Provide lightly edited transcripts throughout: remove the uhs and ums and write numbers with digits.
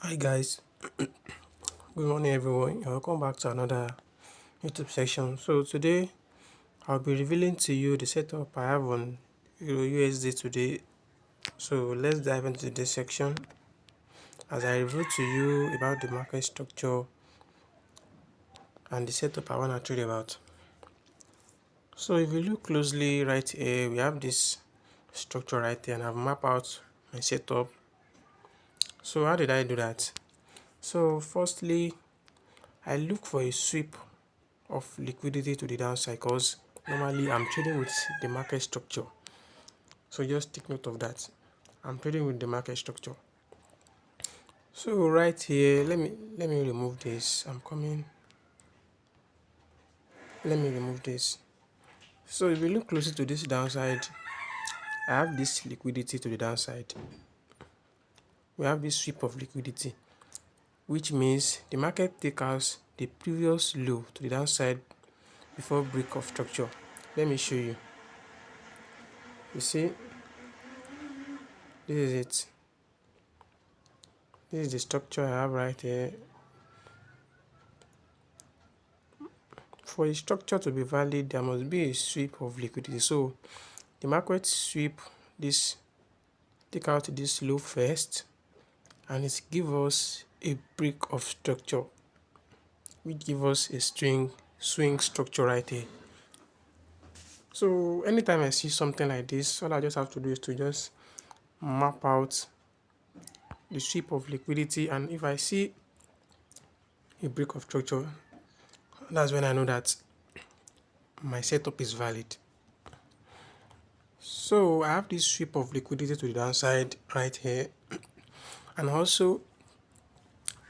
Hi guys, good morning everyone. Welcome back to another YouTube section. So today I'll be revealing to you the setup I have on Euro USD today. So let's dive into this section as I reveal to you about the market structure and the setup I want to trade about. So if you look closely right here, we have this structure right there and I've mapped out my setup. So how did I do that? So firstly, I look for a sweep of liquidity to the downside because normally I'm trading with the market structure. So just take note of that. I'm trading with the market structure. So right here, let me remove this. I'm coming. Let me remove this. So if you look closer to this downside, I have this liquidity to the downside. We have this sweep of liquidity, which means the market takes out the previous low to the downside before break of structure. Let me show you. You see, this is it. This is the structure I have right here. For a structure to be valid, there must be a sweep of liquidity. So the market sweep this, take out this low first, and it give us a break of structure, which give us a swing structure right here. So anytime I see something like this, all I just have to do is to just map out the sweep of liquidity, and if I see a break of structure, that's when I know that my setup is valid. So I have this sweep of liquidity to the downside right here, and also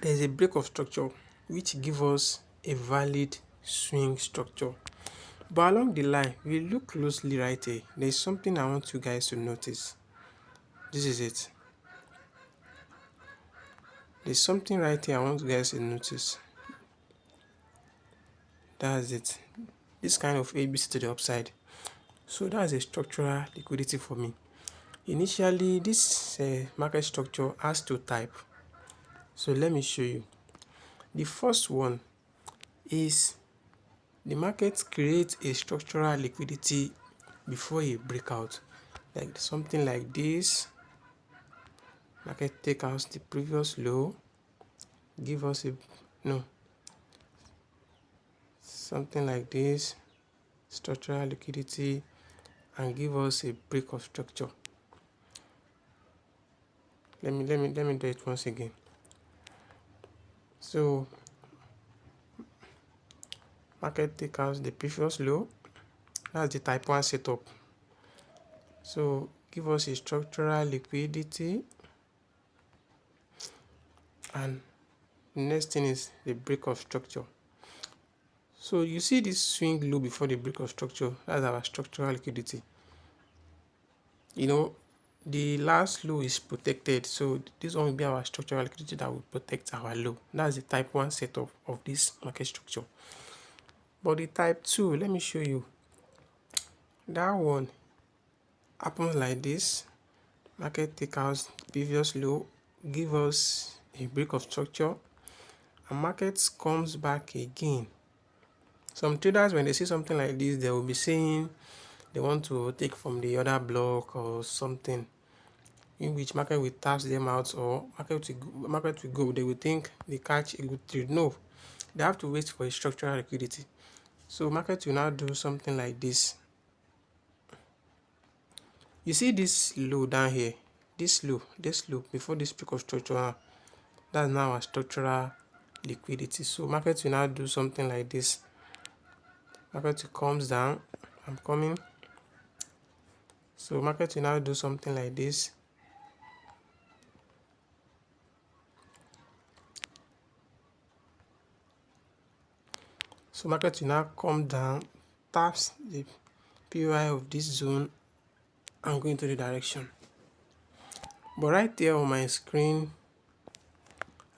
there's a break of structure which give us a valid swing structure. But along the line, if you look closely right here, there's something I want you guys to notice. This is it. There's something right here I want you guys to notice. That's it. This kind of ABC to the upside. So that's a structural liquidity for me. Initially, this market structure has two types. So let me show you. The first one is the market creates a structural liquidity before a breakout, like something like this. Market take out the previous low, give us a no, something like this, structural liquidity, and give us a break of structure. Let me do it once again. So market take out the previous low. That's the type 1 setup. So give us a structural liquidity, and the next thing is the break of structure. So you see this swing low before the break of structure, that's our structural liquidity. You know, the last low is protected, so this one will be our structural liquidity that will protect our low. That's the type 1 setup of this market structure. But the type 2, let me show you. That one happens like this. Market take out previous low, give us a break of structure, and market comes back again. Some traders, when they see something like this, they will be saying they want to take from the other block or something, in which market will tax them out, or market will go. They will think they catch a good trade. No, they have to wait for a structural liquidity. So market will now do something like this. You see this low down here, this low before this peak of structure, that's now a structural liquidity. So market will now do something like this. Market comes down. I'm coming. So market will now do something like this. So market will now come down, taps the POI of this zone, and go into the direction. But right there on my screen,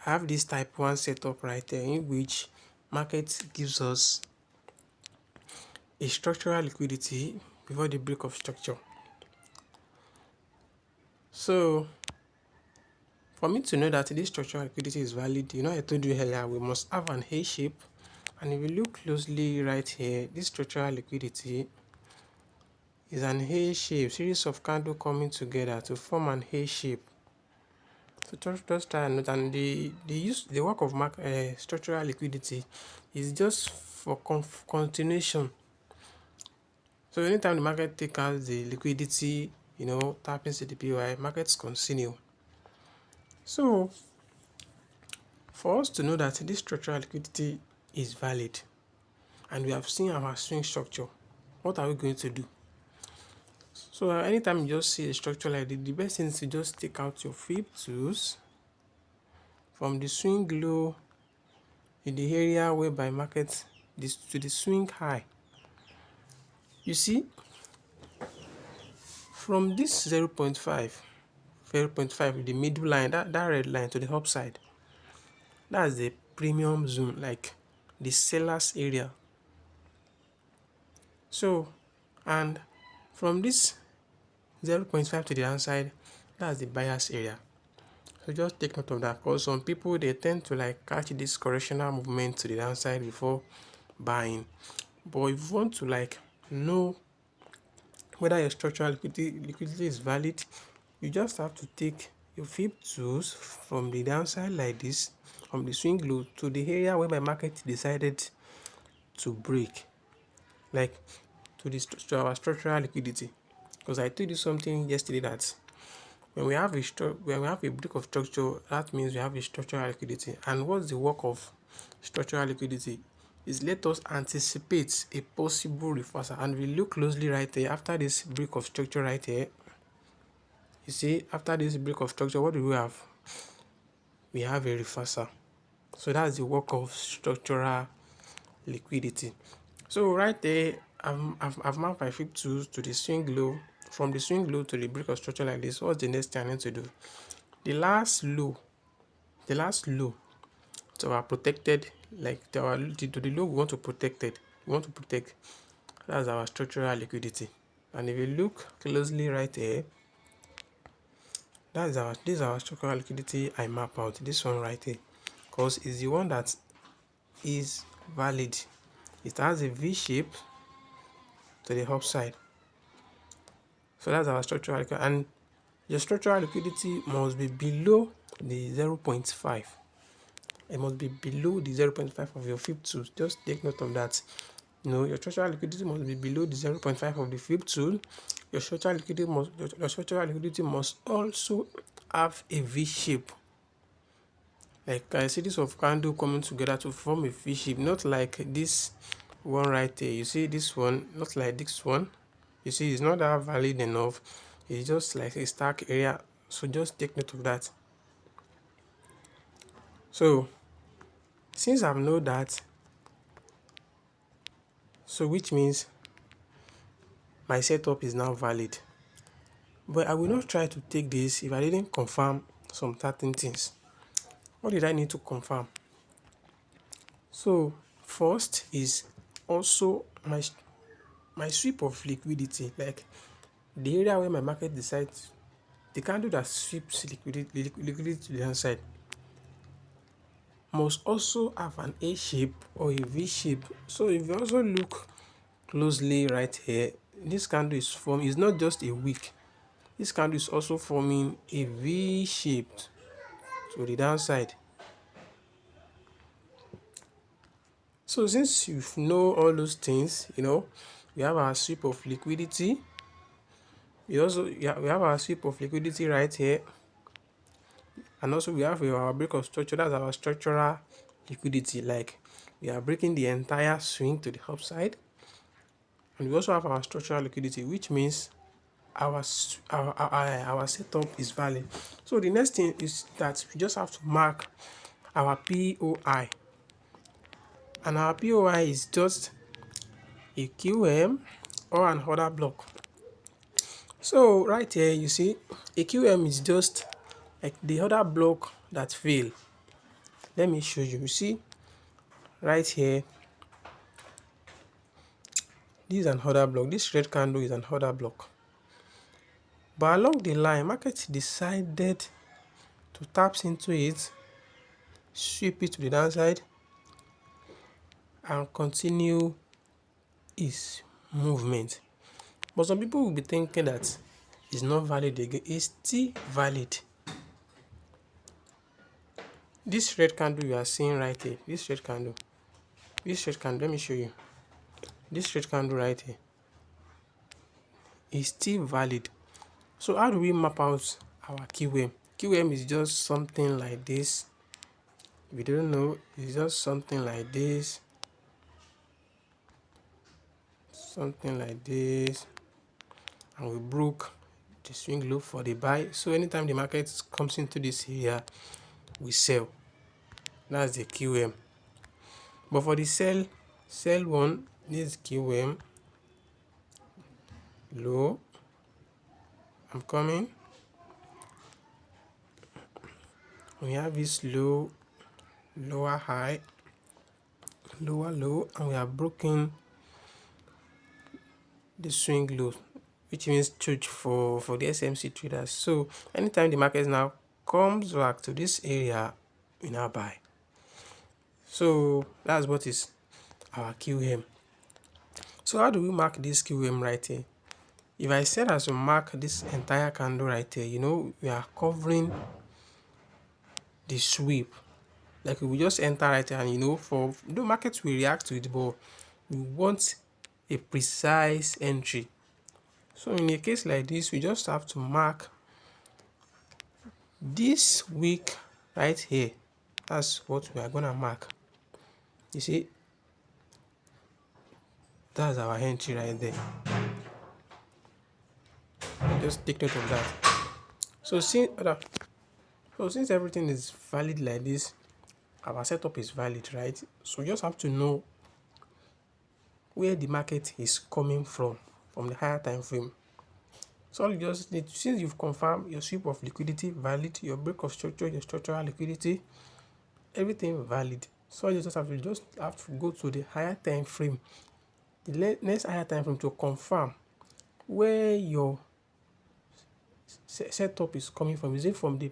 I have this type 1 setup right there, in which market gives us a structural liquidity before the break of structure. So For me to know that this structural liquidity is valid, I told you earlier, we must have an A shape. And if you look closely right here, this structural liquidity is an A shape, series of candles coming together to form an A shape. So just try and note, and the work of structural liquidity is just for continuation. So anytime the market take out the liquidity, tap into the PY, markets continue. So for us to know that this structural liquidity is valid and we have seen our swing structure, what are we going to do? So anytime you just see a structure like this, the best thing is to just take out your flip tools from the swing low in the area whereby market this to the swing high. You see, from this 0.5, the middle line, that red line to the upside, that's the premium zone, like the seller's area. So, and from this 0.5 to the downside, that's the buyer's area. So just take note of that, because some people, they tend to like catch this correctional movement to the downside before buying. But if you want to like know whether your structural liquidity is valid, you just have to take your flip tools from the downside like this, from the swing low to the area where my market decided to break, like to our structural liquidity. Because I told you something yesterday that when we have a break of structure, that means we have a structural liquidity. And what's the work of structural liquidity? Is let us anticipate a possible reversal. And we look closely right there after this break of structure right here. You see, after this break of structure, what do we have? We have a reversal. So that's the work of structural liquidity. So right there, I've marked my flip tools to the swing low. From the swing low to the break of structure like this, what's the next thing I need to do? The last low to our protected, like to the low we want to protect, that's our structural liquidity. And if you look closely right here, this is our structural liquidity I map out, this one right here, because it's the one that is valid. It has a V shape to the upside. So that's our structural liquidity, and your structural liquidity must be below the 0.5. It must be below the 0.5 of your flip tool. Just take note of that. Your structural liquidity must be below the 0.5 of the flip tool. Your structural liquidity must also have a V shape. Like a series of candles coming together to form a V shape, not like this one right there. You see this one, not like this one. You see, it's not that valid enough. It's just like a stack area. So just take note of that. So since I've known that, so which means my setup is now valid. But I will not try to take this if I didn't confirm some certain things. What did I need to confirm? So first is also my sweep of liquidity, like the area where my market decides, the candle that sweeps liquidity to the downside must also have an A shape or a V shape. So if you also look closely right here, this candle is not just a wick. This candle is also forming a V shape to the downside. So since you know all those things, we have our sweep of liquidity. We have our sweep of liquidity right here, and also we have our break of structure. That's our structural liquidity. Like we are breaking the entire swing to the upside, and we also have our structural liquidity, which means our setup is valid. So the next thing is that we just have to mark our POI, and our POI is just a QM or an order block. So right here you see a QM is just like the other block that fail. Let me show you. You see right here, this is an order block. This red candle is an order block. But along the line, market decided to tap into it, sweep it to the downside, and continue its movement. But some people will be thinking that it's not valid again. It's still valid. This red candle you are seeing right here, this red candle, let me show you. This red candle right here is still valid. So how do we map out our QM? QM is just something like this. If you don't know, it's just something like this, and we broke the swing low for the buy. So anytime the market comes into this area, we sell. That's the QM. But for the sell one, this QM low. I'm coming. We have this low, lower high, lower low, and we have broken the swing low, which means truth for the SMC traders. So anytime the market now comes back to this area, we now buy. So that's what is our QM. So how do we mark this QM right here? If I said as to mark this entire candle right here, you know, we are covering the sweep. Like we just enter right here, and you know, for the market will react to it, but we want a precise entry. So in a case like this, we just have to mark this week right here. That's what we are gonna mark. You see, that's our entry right there. Just take note of that. So since everything is valid like this, our setup is valid, right? So you just have to know where the market is coming from the higher time frame. So all you just need, since you've confirmed your sweep of liquidity valid, your break of structure, your structural liquidity, everything valid. So you just have to go to the higher time frame, the next higher time frame, to confirm where your setup is coming from. Is it from the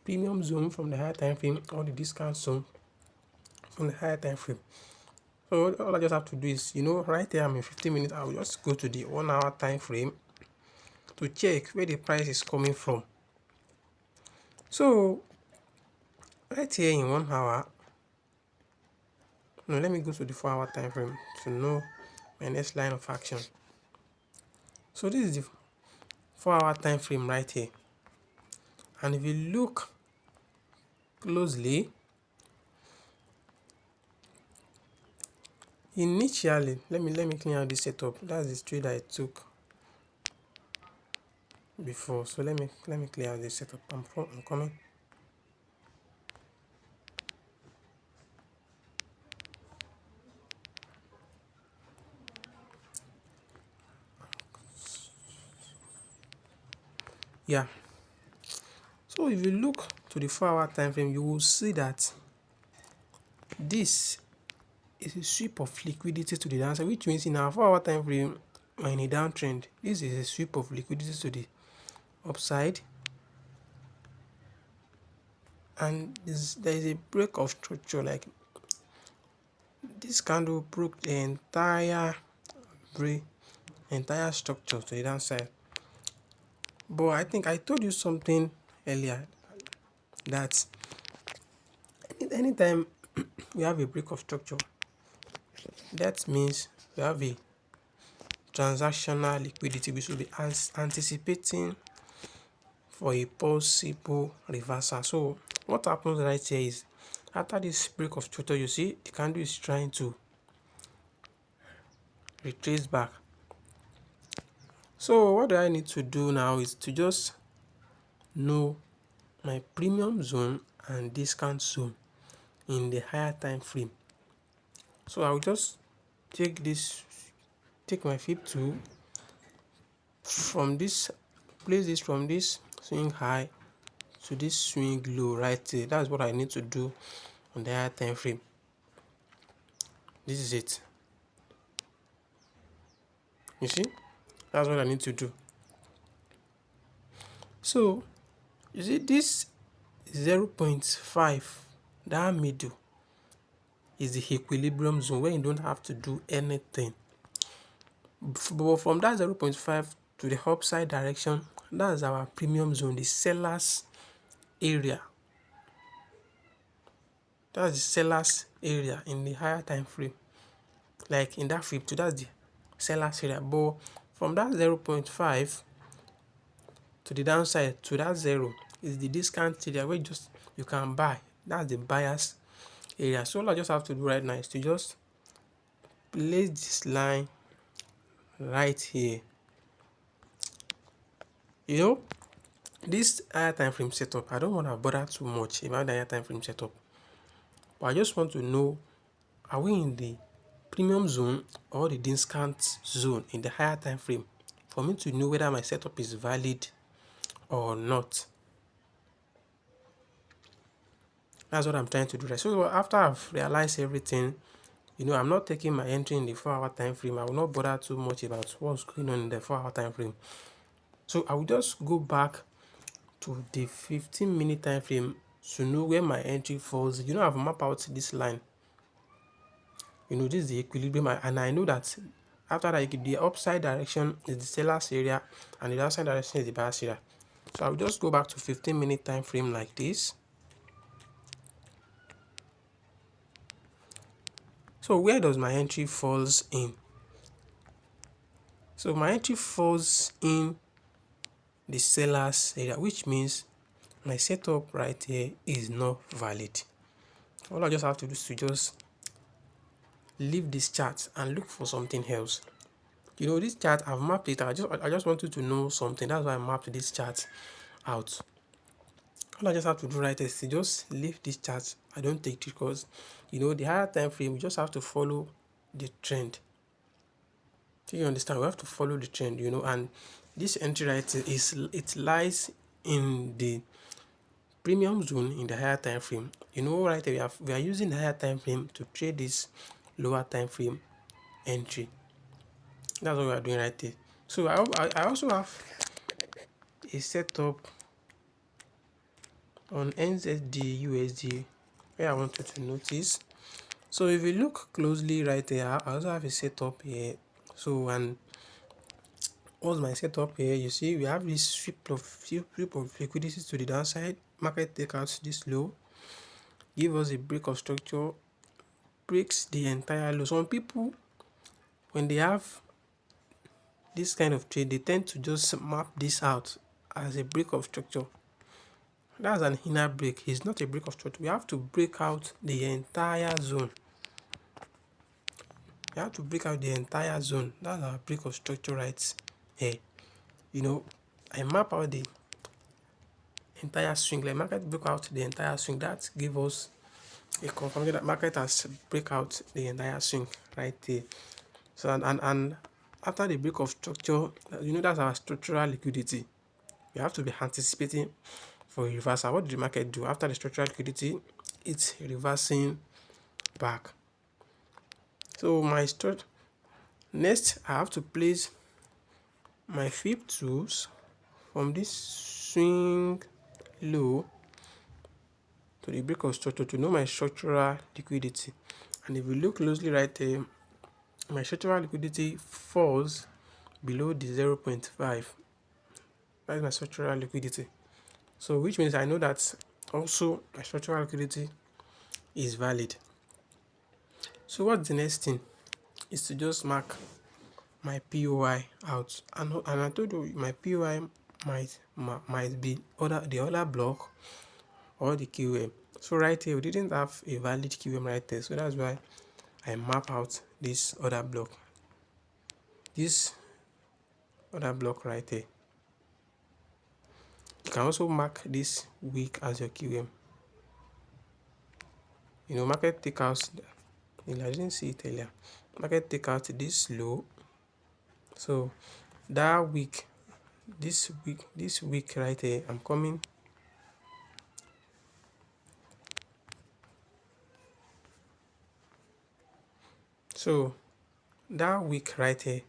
premium zone from the higher time frame, or the discount zone from the higher time frame? So all I just have to do is, you know, right there I'm in 15 minutes, I will just go to the 1 hour time frame to check where the price is coming from. So right here in 1 hour, no, let me go to the 4 hour time frame to know my next line of action. So this is the 4 hour time frame right here, and if you look closely, initially, let me clean out this setup. That's the trade I took before. So let me clear out this setup. I'm coming. Yeah. So if you look to the 4 hour time frame, you will see that this is a sweep of liquidity to the downside, which means in our 4 hour time frame, or in a downtrend, this is a sweep of liquidity to the upside, and there is a break of structure. Like this candle broke the entire structure to the downside. But I think I told you something earlier, that anytime we have a break of structure, that means we have a transactional liquidity. We should be anticipating for a possible reversal. So what happens right here is, after this break of structure, you see the candle is trying to retrace back. So what do I need to do now is to just know my premium zone and discount zone in the higher time frame. So I will just take my flip tool from this, place this from this swing high to this swing low right there. That's what I need to do on the higher time frame. This is it. You see, that's what I need to do. So you see, this 0.5, that middle is the equilibrium zone where you don't have to do anything. But from that 0.5 to the upside direction, that's our premium zone, the seller's area. That's the seller's area in the higher time frame. Like in that 50, that's the seller's area. But from that 0.5 to the downside to that 0 is the discount area where just you can buy. That's the buyer's area. So all I just have to do right now is to just place this line right here. You know, this higher time frame setup, I don't want to bother too much about the higher time frame setup, but I just want to know, are we in the premium zone or the discount zone in the higher time frame for me to know whether my setup is valid or not. That's what I'm trying to do right. So after I've realized everything, I'm not taking my entry in the 4-hour time frame. I will not bother too much about what's going on in the 4-hour time frame. So I will just go back to the 15-minute time frame to know where my entry falls. I've mapped out this line. This is the equilibrium, and I know that after that, the upside direction is the seller's area and the downside direction is the buyer's area. So I'll just go back to 15-minute time frame like this. So where does my entry falls in? So my entry falls in the seller's area, which means my setup right here is not valid. All I just have to do is to just leave this chart and look for something else. This chart, I've mapped it. I just wanted to know something. That's why I mapped this chart out. All I just have to do right is to just leave this chart. I don't take it because the higher time frame, we just have to follow the trend. Do you understand? We have to follow the trend, and this entry right it lies in the premium zone in the higher time frame. Right here we are using the higher time frame to trade this lower time frame entry. That's what we are doing right there. So I also have a setup on NZD USD where I want you to notice. So if you look closely right there, I also have a setup here. So, and what's my setup here? You see, we have this sweep of liquidity to the downside. Market take out this low, give us a break of structure, breaks the entire low. Some people, when they have this kind of trade, they tend to just map this out as a break of structure. That's an inner break. It's not a break of structure. We have to break out the entire zone. You have to break out the entire zone. That's our break of structure right here. I map out the entire swing. Like market break out the entire swing. That gives us a confirmation that market has break out the entire swing right there. So and after the break of structure, that's our structural liquidity. We have to be anticipating for a reversal. What did the market do after the structural liquidity? It's reversing back. So next I have to place my flip tools from this swing low to the break of structure to know my structural liquidity. And if you look closely right there, my structural liquidity falls below the 0.5. That is my structural liquidity. So which means I know that also my structural liquidity is valid. So what's the next thing? Is to just mark my POI out. And I told you my POI might be the other block or the QM. So right here we didn't have a valid QM right there. So that's why I map out this other block. This other block right there. You can also mark this week as your QM. Market take out, I didn't see it earlier. Market take out this low. So that week, this week right here, I'm coming. So that week right here,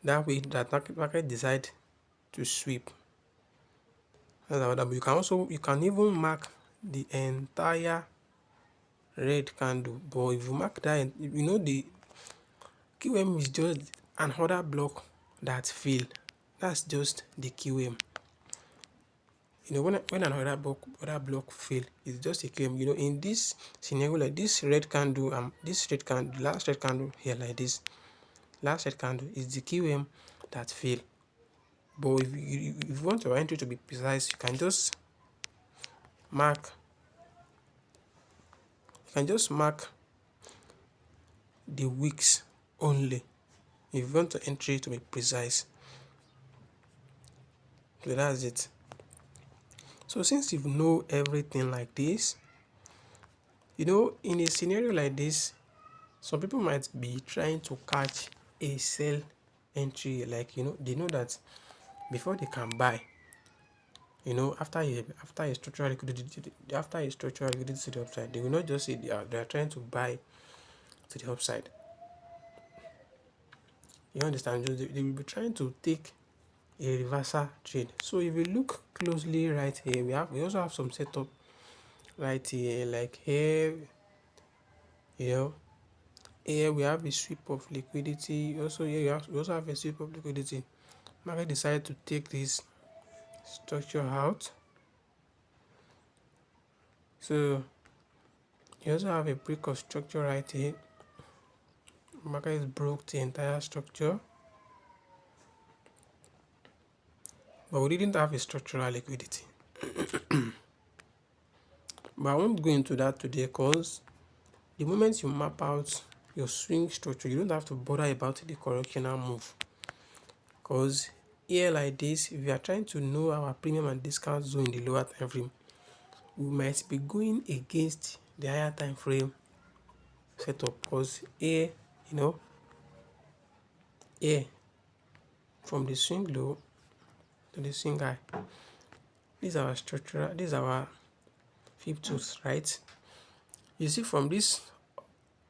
that week that market decide to sweep. You can even mark the entire red candle, but if you mark that, the QM is just another block that fail. That's just the QM. When another block fail, it's just a QM. In this scenario, like this red candle, last red candle here like this, last red candle is the QM that fail. But if you want your entry to be precise, mark you can just mark the wicks only if you want your entry to be precise. So that's it. So since you know everything like this, in a scenario like this, some people might be trying to catch a sell entry, like they know that before they can buy, after a structural liquidity to the upside, they will not just say they are trying to buy to the upside. You understand? They will be trying to take a reversal trade. So if you look closely right here, we also have some setup right here, like here, you know here we have a sweep of liquidity. Also here we also have a sweep of liquidity. Market decided to take this structure out. So you also have a break of structure right here. Market broke the entire structure, but we didn't have a structural liquidity. But I won't go into that today, because the moment you map out your swing structure, you don't have to bother about the correctional move. Because here like this, if you are trying to know our premium and discount zone in the lower time frame, we might be going against the higher time frame setup. Because here, here from the swing low to the swing high, this is our fib tools, right? You see from this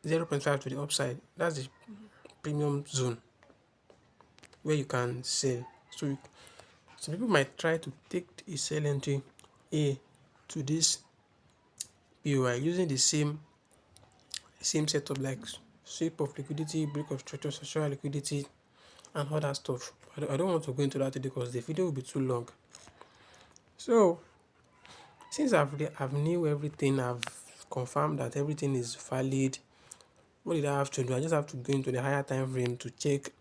0.5 to the upside, that's the premium zone where you can sell. So some people might try to take a sell entry A to this POI using the same setup, like sweep of liquidity, break of structure, structural liquidity, and other stuff. I don't want to go into that today because the video will be too long. So since I've knew everything, I've confirmed that everything is valid. What did I have to do? I just have to go into the higher time frame to check,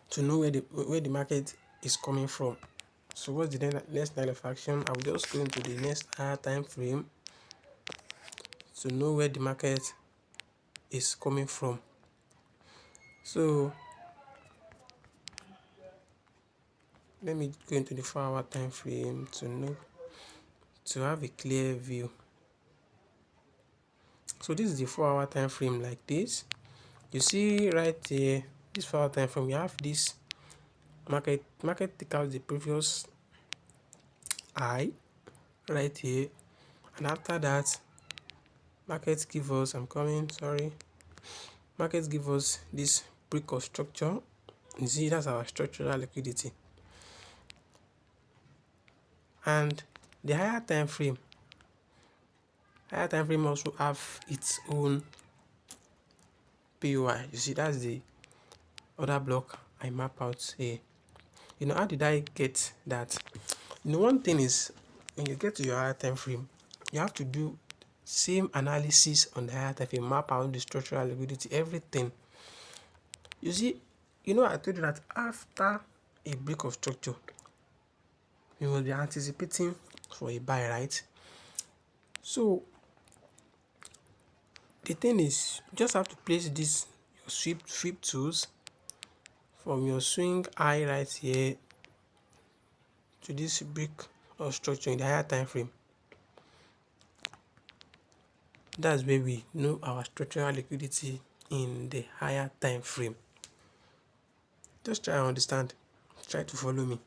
to know where the market is coming from. So what's the next line of action? I will just go into the next higher time frame to know where the market is coming from. So let me go into the 4-hour time frame to have a clear view. So this is the 4-hour time frame like this. You see right here, this 4-hour time frame, we have this market take out the previous high right here, and after that market give us this break of structure. You see, that's our structural liquidity. And the higher time frame also have its own POI. You see, that's the other block I map out here. How did I get that? One thing is, when you get to your higher time frame, you have to do same analysis on the higher time frame, map out the structural liquidity, everything. You see, I told you that after a break of structure, you will be anticipating for a buy, right? So the thing is, you just have to place this your sweep tools from your swing high right here to this break of structure in the higher time frame. That's where we know our structural liquidity in the higher time frame. Just try to understand, try to follow me.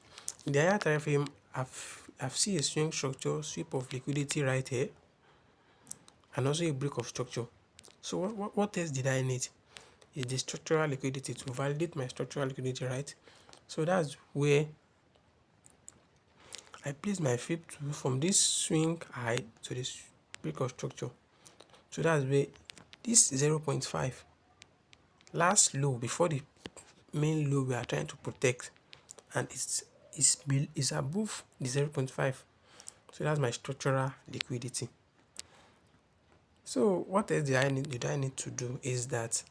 In the higher time frame, I've seen a swing structure, sweep of liquidity right here, and also a break of structure. So what else did I need? Is the structural liquidity to validate my structural liquidity, right? So that's where I place my fib tool from this swing high to this break of structure. So that's where this 0.5 last low before the main low we are trying to protect, and it's above the 0.5. So that's my structural liquidity. So what else did I need to do is that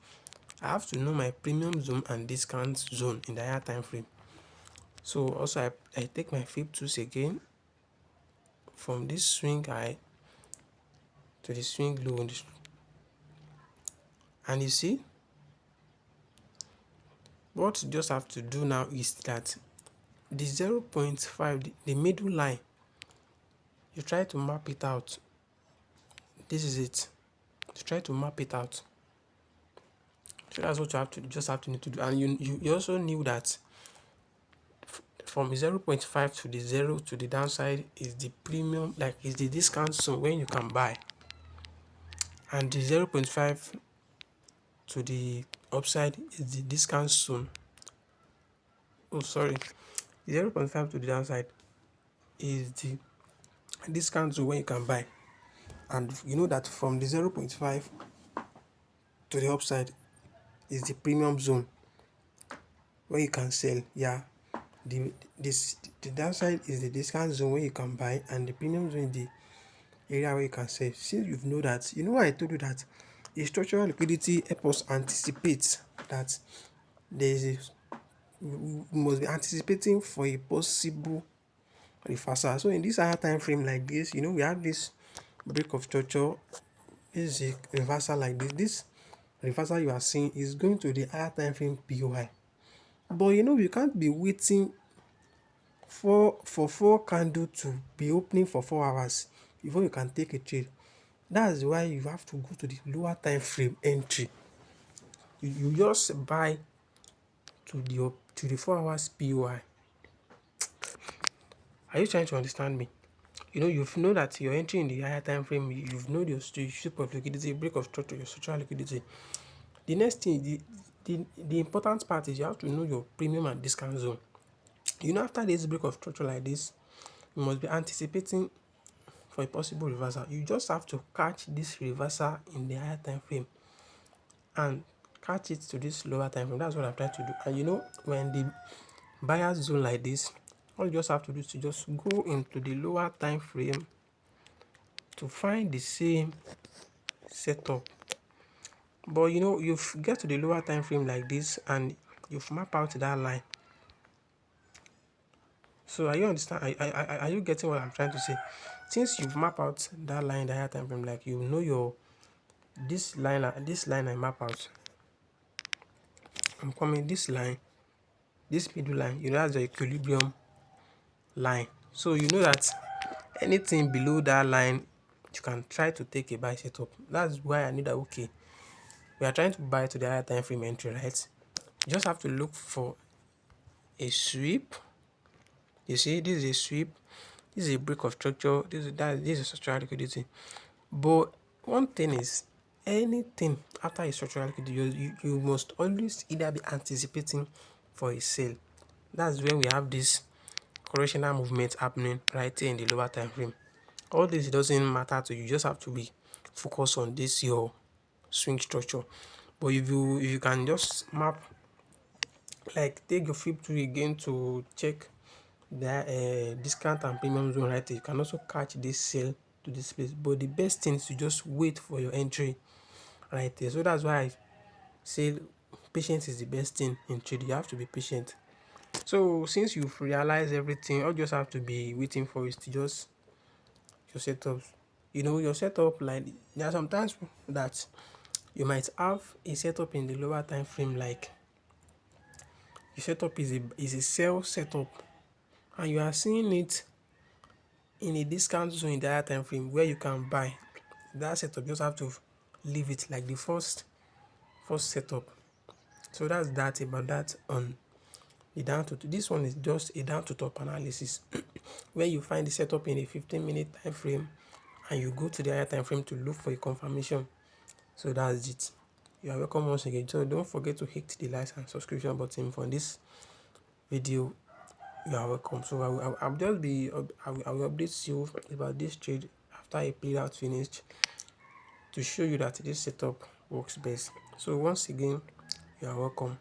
I have to know my premium zone and discount zone in the higher time frame. So also I take my fib tools again from this swing high to the swing low on this, and you see what you just have to do now is that the 0.5, the middle line, you try to map it out. This is it. You try to map it out. So that's what you need to do. And you also knew that from 0.5 to the 0 to the downside is the premium, like is the discount zone when you can buy, and the 0.5 to the upside is the discount zone. Oh, sorry, 0.5 to the downside is the discount zone when you can buy, and you know that from the 0.5 to the upside is the premium zone where you can sell. Yeah, the downside is the discount zone where you can buy, and the premium zone is the area where you can sell. Since you know that, you know why I told you that the structural liquidity help us anticipate that there is a, we must be anticipating for a possible reversal. So in this higher time frame like this, you know, we have this break of structure. This is a reversal like this. This reversal you are seeing is going to the higher time frame POI. But you know, you can't be waiting for 4 candle to be opening for 4 hours before you can take a trade. That's why you have to go to the lower time frame entry. You just buy to the 4 hours POI. Are you trying to understand me? You know, you've know that you're entering in the higher time frame, you've known your shape of liquidity, break of structure, your structural liquidity. The next thing, the important part is you have to know your premium and discount zone. You know, after this break of structure like this, you must be anticipating for a possible reversal. You just have to catch this reversal in the higher time frame and catch it to this lower time frame. That's what I'm trying to do. And you know, when the buyer's zone like this, all you just have to do is to just go into the lower time frame to find the same setup. But you know, you get to the lower time frame like this and you've mapped out that line. So are you understand? Are you getting what I'm trying to say? Since you've mapped out that line, the higher time frame, like you know your this line I map out. I'm coming this line, this middle line. You know that's the equilibrium line. So you know that anything below that line, you can try to take a buy setup. That's why I need that. Okay, we are trying to buy to the higher time frame entry, right? You just have to look for a sweep. You see, this is a sweep. This is a break of structure. This is structural liquidity. But one thing is, anything after a structural liquidity, you must always either be anticipating for a sale. That's when we have this correctional movement happening right here in the lower time frame. All this doesn't matter to you. You just have to be focused on this your swing structure. But if you can just map, like take your flip tool again to check the discount and premium zone right here, you can also catch this sale to this place. But the best thing is to just wait for your entry right there. So that's why I say patience is the best thing in trading. You have to be patient. So since you've realized everything, all you just have to be waiting for is to just your setups. You know, your setup, like there are sometimes that you might have a setup in the lower time frame, like your setup is a sell setup, and you are seeing it in a discount zone in the higher time frame where you can buy. That setup, just have to leave it like the first setup. So that's that about that on the down to this one is just a down to top analysis where you find the setup in a 15-minute time frame and you go to the higher time frame to look for a confirmation. So that's it. You are welcome once again. So don't forget to hit the like and subscription button for this video. You are welcome. So I'll just be I will update you about this trade after I played out finished to show you that this setup works best. So once again, you are welcome.